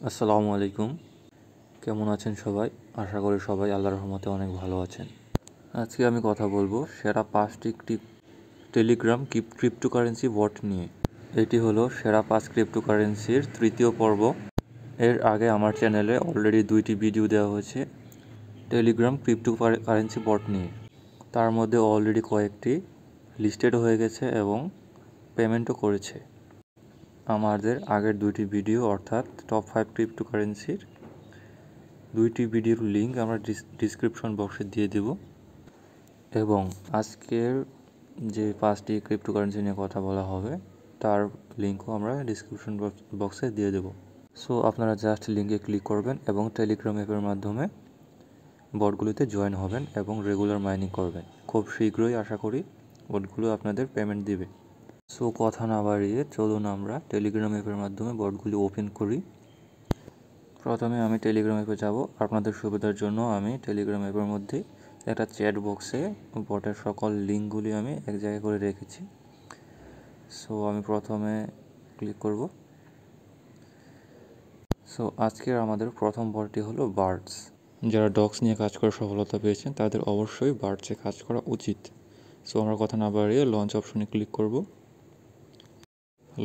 আসসালামু আলাইকুম। কেমন আছেন সবাই? আশা করি সবাই আল্লাহর রহমতে অনেক ভালো আছেন। আজকে আমি কথা বলবো সেরা 5টি টেলিগ্রাম ক্রিপ্টোকারেন্সি বট নিয়ে। এটি হলো সেরা 5 ক্রিপ্টোকারেন্সির তৃতীয় পর্ব। এর আগে আমার চ্যানেলে অলরেডি 2টি ভিডিও দেওয়া হয়েছে টেলিগ্রাম ক্রিপ্টোকারেন্সি বট নিয়ে। তার মধ্যে অলরেডি কয়েকটি লিস্টেড হয়ে গেছে এবং পেমেন্টও করেছে। আমাদের আগের 2টি ভিডিও অর্থাৎ টপ 5 ক্রিপ্টোকারেন্সির 2টি ভিডিওর লিঙ্ক আমরা ডিসক্রিপশন বক্সে দিয়ে দেব এবং আজকের যে 5টি ক্রিপ্টোকারেন্সি নিয়ে কথা বলা হবে তার লিঙ্কও আমরা ডিসক্রিপশন বক্সে দিয়ে দেব। সো আপনারা জাস্ট লিঙ্কে ক্লিক করবেন এবং টেলিগ্রাম অ্যাপের মাধ্যমে বটগুলিতে জয়েন হবেন এবং রেগুলার মাইনিং করবেন। খুব শীঘ্রই আশা করি বটগুলো আপনাদের পেমেন্ট দিবে। সো কথা না বাড়িয়ে চলুন আমরা টেলিগ্রাম অ্যাপের মাধ্যমে বটগুলি ওপেন করি। প্রথমে আমি টেলিগ্রাম অ্যাপে যাব। আপনাদের সুবিধার জন্য আমি টেলিগ্রাম অ্যাপের মধ্যে একটা চ্যাট বক্সে বটের সকল লিঙ্কগুলি আমি এক জায়গায় করে রেখেছি। সো আমি প্রথমে ক্লিক করব। সো আজকের আমাদের প্রথম বটটি হলো বার্ডস। যারা ডগস নিয়ে কাজ করে সফলতা পেয়েছেন তাদের অবশ্যই বার্ডসে কাজ করা উচিত। সো আমরা কথা না বাড়িয়ে লঞ্চ অপশনে ক্লিক করব।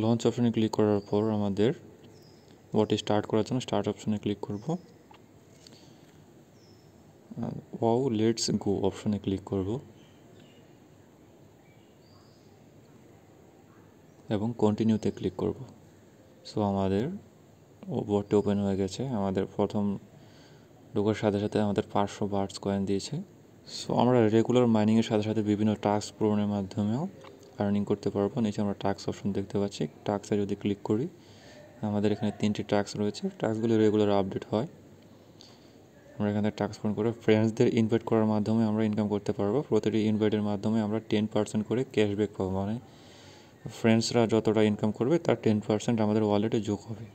লঞ্চ অপশনে ক্লিক করার পর আমাদের বটটি স্টার্ট করার জন্য স্টার্ট অপশনে ক্লিক করব। ওয়াও লেটস গো অপশনে ক্লিক করব এবং কন্টিনিউতে ক্লিক করব। সো আমাদের বটটি ওপেন হয়ে গেছে। আমাদের প্রথম ঢোকার সাথে সাথে আমাদের 500 বার্ডস কয়েন দিয়েছে। সো আমরা রেগুলার মাইনিংয়ের সাথে সাথে বিভিন্ন টাস্ক পূরণের মাধ্যমেও আর্নিং করতে পারবো। নিচে আমরা টাস্ক অপশন দেখতে পাচ্ছি। টাস্কে যদি ক্লিক করি আমাদের এখানে 3টি টাস্ক রয়েছে। টাস্কগুলি রেগুলার আপডেট হয়। আমরা এখানে টাস্ক পূরণ করে ফ্রেন্ডসদের ইনভাইট করার মাধ্যমে আমরা ইনকাম করতে পারবো। প্রতিটি ইনভাইটের মাধ্যমে আমরা 10% করে ক্যাশব্যাক পাবো, মানে ফ্রেন্ডসরা যতটা ইনকাম করবে তার 10% আমাদের ওয়ালেটে যোগ হবে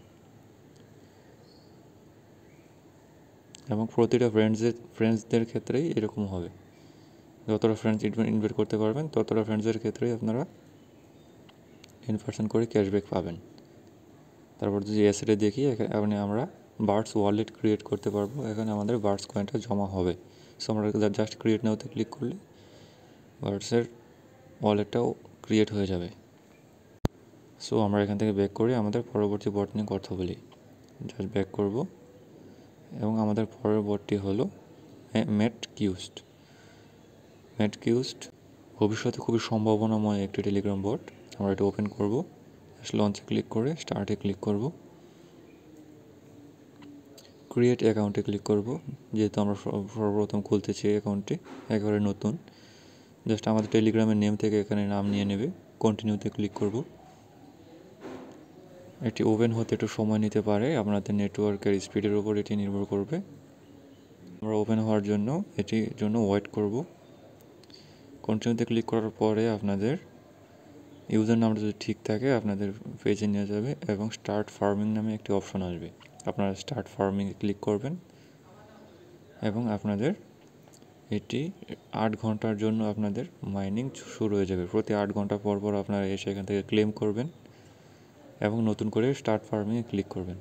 এবং প্রতিটা ফ্রেন্ডসদের ক্ষেত্রেই এরকম হবে। যতটা ফ্রেন্ডস ইনভাইট করতে পারবেন ততটা ফ্রেন্ডসদের ক্ষেত্রেই আপনারা 10% করে ক্যাশব্যাক পাবেন। তারপর যদি এসরে দেখি এখানে আমরা বার্ডস ওয়ালেট ক্রিয়েট করতে পারবো। এখানে আমাদের বার্ডস কয়েনটা জমা হবে। সো আমরা জাস্ট ক্রিয়েট নাওতে ক্লিক করলে বার্ডসের ওয়ালেটটাও ক্রিয়েট হয়ে যাবে। সো আমরা এখান থেকে ব্যাক করে আমাদের পরবর্তী বট নিয়ে কথা বলি। জাস্ট ব্যাক করব এবং আমাদের পরের বটটি হলো ম্যাটকিউস্ট ভবিষ্যতে খুবই সম্ভাবনাময় একটি টেলিগ্রাম বট। আমরা এটা ওপেন করব। লঞ্চে ক্লিক করে স্টার্টে ক্লিক করব। ক্রিয়েট অ্যাকাউন্টে ক্লিক করব। যেহেতু আমরা সর্বপ্রথম খুলতেছি অ্যাকাউন্টটি একেবারে নতুন, জাস্ট আমাদের টেলিগ্রামের নেম থেকে এখানে নাম নিয়ে নেবে। কন্টিনিউতে ক্লিক করব। এটি ওপেন হতে একটু সময় নিতে পারে, আপনাদের নেটওয়ার্কের স্পিডের উপর এটি নির্ভর করবে। আমরা ওপেন হওয়ার জন্য এটির জন্য ওয়েট করব। কন্টিনিউতে ক্লিক করার পরে আপনাদের ইউজার নামটা যদি ঠিক থাকে আপনাদের পেজে নিয়ে যাবে এবং স্টার্ট ফার্মিং নামে একটি অপশন আসবে। আপনারা স্টার্ট ফার্মিংয়ে ক্লিক করবেন এবং আপনাদের এটি 8 ঘন্টার জন্য আপনাদের মাইনিং শুরু হয়ে যাবে। প্রতি 8 ঘন্টা পর পর আপনারা এসে এখান থেকে ক্লেম করবেন এবং নতুন করে স্টার্ট ফার্মিংয়ে ক্লিক করবেন।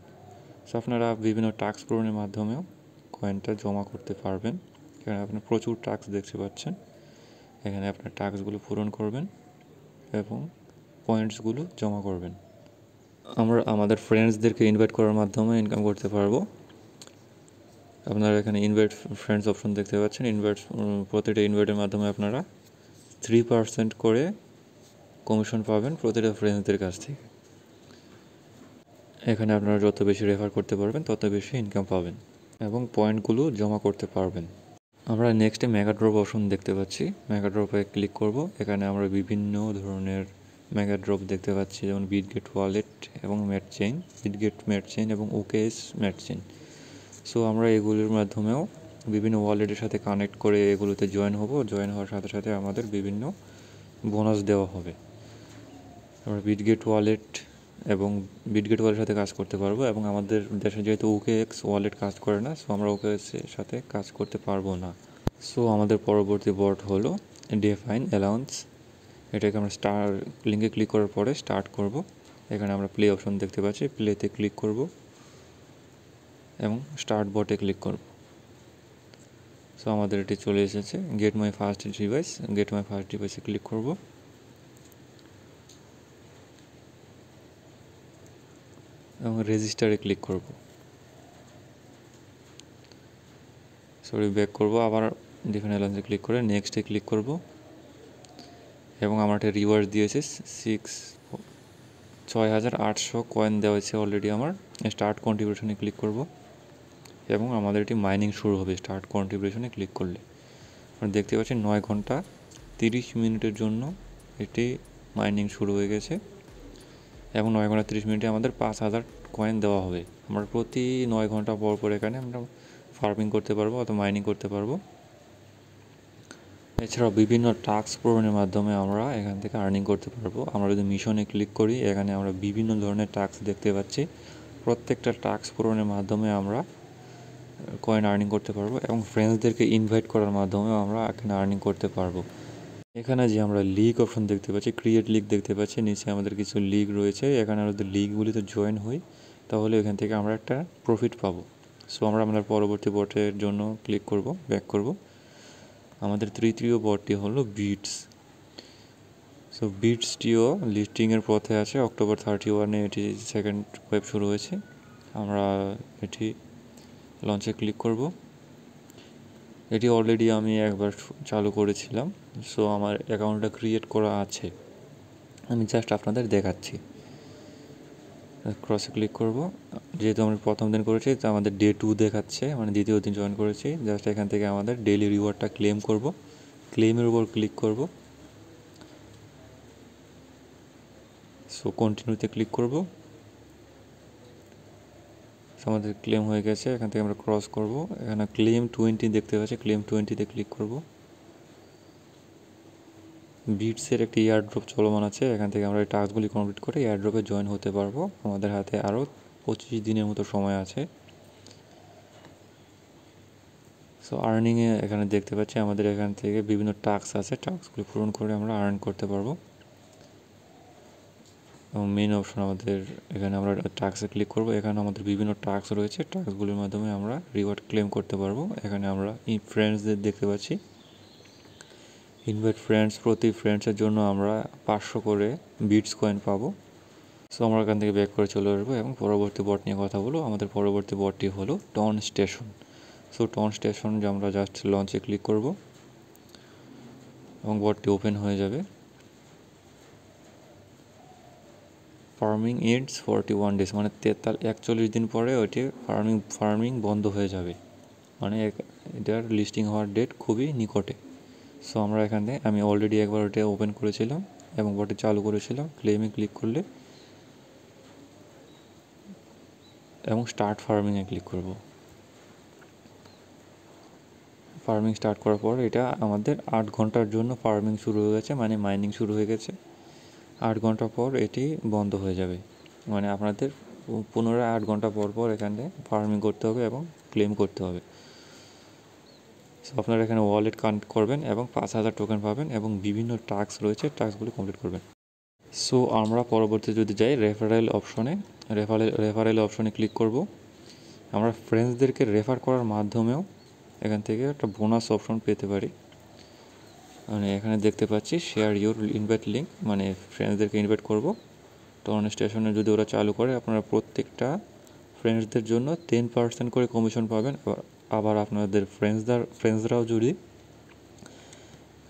সো আপনারা বিভিন্ন টাস্ক পূরণের মাধ্যমেও কয়েনটা জমা করতে পারবেন। এখানে আপনার প্রচুর টাস্ক দেখতে পাচ্ছেন। এখানে আপনার টাস্কগুলো পূরণ করবেন এবং পয়েন্টসগুলো জমা করবেন। আমরা আমাদের ফ্রেন্ডসদেরকে ইনভাইট করার মাধ্যমে ইনকাম করতে পারবো। আপনারা এখানে ইনভাইট ফ্রেন্ডস অপশন দেখতে পাচ্ছেন। প্রতিটা ইনভাইটের মাধ্যমে আপনারা 3% করে কমিশন পাবেন প্রতিটা ফ্রেন্ডসদের কাছ থেকে। এখানে আপনারা যত বেশি রেফার করতে পারবেন তত বেশি ইনকাম পাবেন এবং পয়েন্টগুলো জমা করতে পারবেন। আমরা নেক্সটে মেগা ড্রপ অপশন দেখতে পাচ্ছি। মেগা ড্রপে ক্লিক করব। এখানে আমরা বিভিন্ন ধরনের মেগা ড্রপ দেখতে পাচ্ছি, যেমন বিটগেট ওয়ালেট এবং বিটগেট ম্যাট চেইন এবং ওকেএস ম্যাট চেইন। সো আমরা এগুলির মাধ্যমেও বিভিন্ন ওয়ালেটের সাথে কানেক্ট করে এগুলোতে জয়েন হওয়ার সাথে সাথে আমাদের বিভিন্ন বোনাস দেওয়া হবে। আমরা বিটগেট ওয়ালেটের সাথে কাজ করতে পারবো এবং আমাদের দেশে যেহেতু ওকেএক্স ওয়ালেট কাজ করে না, সো আমরা ওকেএক্সের সাথে কাজ করতে পারবো না। সো আমাদের পরবর্তী বট হলো ডিফাইন অ্যালাউন্স। এটাকে আমরা লিঙ্কে ক্লিক করার পরে স্টার্ট করব। এখানে আমরা প্লে অপশন দেখতে পাচ্ছি, প্লেতে ক্লিক করব। এবং স্টার্ট বটে ক্লিক করব। সো আমাদের এটি চলে এসেছে। গেট মাই ফার্স্ট ডিভাইসে ক্লিক করব এবং রেজিস্টারে ক্লিক করব। ব্যাক করব, আবার ডিফারেন্ট অ্যালায়েন্সে ক্লিক করে নেক্সটে ক্লিক করব এবং আমার একটা রিওয়ার্ড দিয়েছে 6800 কয়েন দেওয়া হয়েছে অলরেডি। আমার স্টার্ট কন্ট্রিবিউশনে ক্লিক করব এবং আমাদের এটি মাইনিং শুরু হবে স্টার্ট কন্ট্রিবিউশনে ক্লিক করলে। আমরা দেখতে পাচ্ছি 9 ঘন্টা 30 মিনিটের জন্য এটি মাইনিং শুরু হয়ে গেছে এবং 9 ঘন্টা 30 মিনিটে আমাদের 5000 কয়েন দেওয়া হবে। আমরা প্রতি 9 ঘন্টা পর পর এখানে আমরা ফার্মিং করতে পারবো অথবা মাইনিং করতে পারবো। এছাড়াও বিভিন্ন টাস্ক পূরণের মাধ্যমে আমরা এখান থেকে আর্নিং করতে পারবো। আমরা যদি মিশনে ক্লিক করি, এখানে আমরা বিভিন্ন ধরনের টাস্ক দেখতে পাচ্ছি। প্রত্যেকটা টাস্ক পূরণের মাধ্যমে আমরা কয়েন আর্নিং করতে পারবো এবং ফ্রেন্ডসদেরকে ইনভাইট করার মাধ্যমেও আমরা এখানে আর্নিং করতে পারবো। এখানে যে আমরা লিগ অপশন দেখতে পাচ্ছি, ক্রিয়েট লিগ দেখতে পাচ্ছি, নিচে আমাদের কিছু লিগ রয়েছে। এখানে আমরা যদি লিগগুলিতে জয়েন হই তাহলে এখান থেকে আমরা একটা প্রফিট পাবো। সো আমরা আমাদের পরবর্তী বটের জন্য ক্লিক করব, ব্যাক করব। আমাদের তৃতীয় বটটি হলো বিটস। সো বিটসটিও লিস্টিংয়ের পথে আছে। অক্টোবর 31-এ এটি সেকেন্ড ওয়েব শুরু হয়েছে। আমরা এটি লঞ্চে ক্লিক করব। এটি অলরেডি আমি একবার চালু করেছিলাম। সো আমার অ্যাকাউন্টটা ক্রিয়েট করা আছে, আমি জাস্ট আপনাদের দেখাচ্ছি। ক্রসে ক্লিক করব। যেহেতু আমরা প্রথম দিন করেছি তো আমাদের ডে 2 দেখাচ্ছে, মানে দ্বিতীয় দিন জয়েন করেছি। জাস্ট এখান থেকে আমাদের ডেইলি রিওয়ার্ডটা ক্লেম করব। ক্লেমের উপর ক্লিক করব। সো কন্টিনিউতে ক্লিক করব। আমাদের ক্লেম হয়ে গেছে। এখান থেকে আমরা ক্রস করব। এখানে ক্লেম 20 দেখতে পাচ্ছি, ক্লেম 20-তে ক্লিক করব। বিটসের একটি এয়ারড্রপ চলমান আছে। এখান থেকে আমরা এই টাস্কগুলি কমপ্লিট করে এয়ারড্রপে জয়েন হতে পারবো। আমাদের হাতে আরও 25 দিনের মতো সময় আছে। সো আর্নিংয়ে এখানে দেখতে পাচ্ছি আমাদের এখান থেকে বিভিন্ন টাস্ক আছে, টাস্কগুলি পূরণ করে আমরা আর্ন করতে পারবো। এবং মেইন অপশন আমাদের এখানে আমরা টাস্কে ক্লিক করব। এখানে আমাদের বিভিন্ন টাস্ক রয়েছে, টাস্কগুলির মাধ্যমে আমরা রিওয়ার্ড ক্লেম করতে পারবো। এখানে আমরা ফ্রেন্ডসদের দেখতে পাচ্ছি, ইনভাইট ফ্রেন্ডস, প্রতি ফ্রেন্ডসের জন্য আমরা 500 করে বিটস কয়েন পাবো। সো আমরা এখান থেকে ব্যাক করে চলে আসবো এবং পরবর্তী বট নিয়ে কথা বলবো। আমাদের পরবর্তী বটটি হলো ton station. So ton station যে আমরা জাস্ট লঞ্চে ক্লিক করব এবং বটটি ওপেন হয়ে যাবে। ফার্মিং এন্ডস 41 ডেজ, মানে 41 দিন পরে ওইটি ফার্মিং বন্ধ হয়ে যাবে, মানে এটার লিস্টিং হওয়ার ডেট খুবই নিকটে। সো আমরা এখান থেকে আমি অলরেডি একবার ওটা ওপেন করেছিলাম এবং বটে চালু করেছিলাম। ক্লেমে ক্লিক করলে এবং স্টার্ট ফার্মিংয়ে ক্লিক করব। ফার্মিং স্টার্ট করার পর এটা আমাদের 8 ঘন্টার জন্য ফার্মিং শুরু হয়ে গেছে, মানে মাইনিং শুরু হয়ে গেছে। 8 ঘন্টা পর এটি বন্ধ হয়ে যাবে, মানে আপনাদের পুনরায় 8 ঘন্টা পর পর এখানে ফার্মিং করতে হবে এবং ক্লেম করতে হবে। সো আপনারা এখানে ওয়ালেট কানেক্ট করবেন এবং 5000 টোকেন পাবেন এবং বিভিন্ন টাস্ক রয়েছে, টাস্কগুলি কমপ্লিট করবেন। সো আমরা পরবর্তী যদি যাই রেফারেল অপশনে ক্লিক করব। আমরা ফ্রেন্ডসদেরকে রেফার করার মাধ্যমেও এখান থেকে একটা বোনাস অপশন পেতে পারি। মানে এখানে দেখতে পাচ্ছি শেয়ার ইউর ইনভাইট লিঙ্ক, মানে ফ্রেন্ডসদেরকে ইনভাইট করব। টন স্টেশনে যদি ওরা চালু করে আপনারা প্রত্যেকটা ফ্রেন্ডসদের জন্য 10% করে কমিশন পাবেন। আবার আপনাদের ফ্রেন্ডসরাও যদি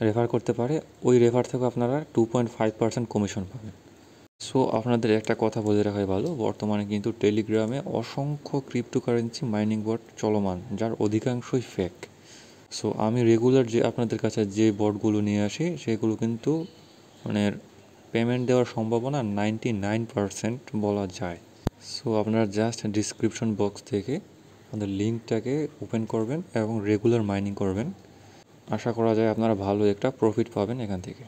রেফার করতে পারে, ওই রেফার থেকে আপনারা 2.5% কমিশন পাবেন। সো আপনাদের একটা কথা বলে রাখাই ভালো, বর্তমানে কিন্তু টেলিগ্রামে অসংখ্য ক্রিপ্টোকারেন্সি মাইনিং বট চলমান, যার অধিকাংশই ফেক। সো আমি রেগুলার যে আপনাদের কাছে যে বটগুলো নিয়ে আসি সেগুলো কিন্তু মানে পেমেন্ট দেওয়ার সম্ভাবনা 99% বলা যায়। সো আপনারা জাস্ট ডিসক্রিপশন বক্স থেকে আমাদের লিঙ্কটাকে ওপেন করবেন এবং রেগুলার মাইনিং করবেন। আশা করা যায় আপনারা ভালো একটা প্রফিট পাবেন এখান থেকে।